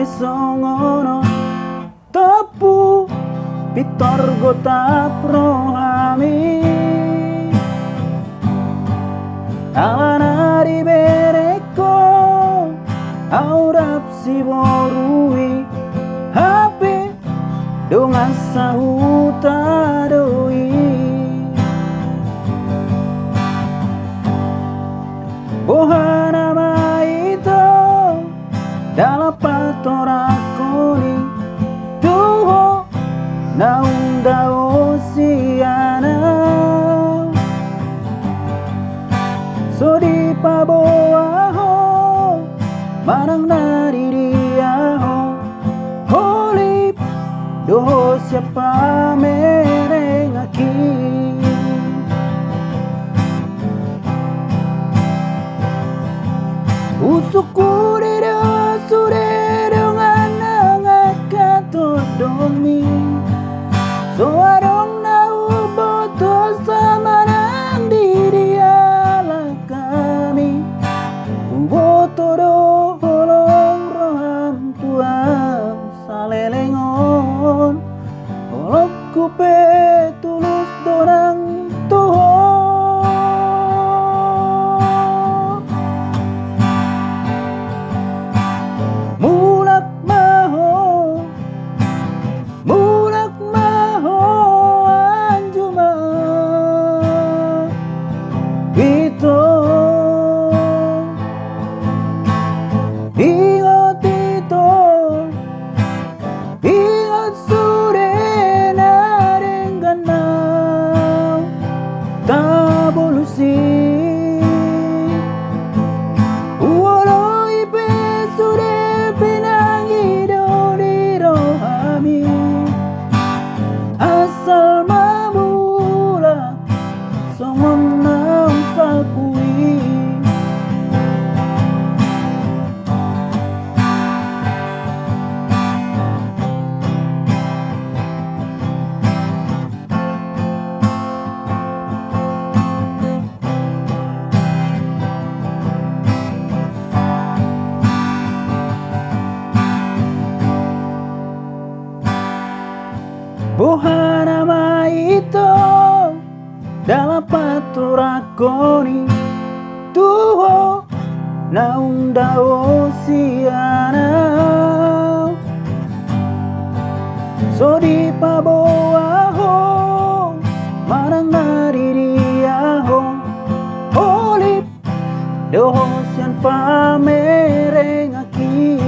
songono topu pitorgo taprohami alana di bereko aurap si borui hape dongan sahuta doi bohana maito dalam patorakoni tuho naung dao siana so di paboaho manang nari diaho holy doho siapa merengaki usuku dero sure dengan ngakato domi so adong nau boto sama nang diri ala kami boto do holong rohan tuang salelengon holok kupe tulus dorang tuho ingat itu, ingat sore narenganau tabulusi walau ipe sore pinangi di rohami asal mamula songon nau salpui bohana maito dalam paturakoni tuho naung dao siana so di paboaho manang nari diaho holip doho sian pamerengaki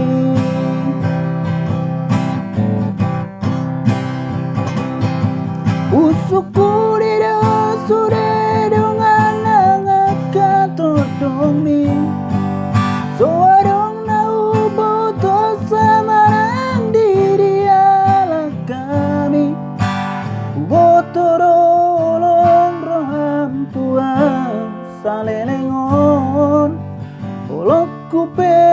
usuku dira sure dengan ngakato domi so adong nau boto sama nang diri ala kami boto rolong roham tuang salelengon olok kupe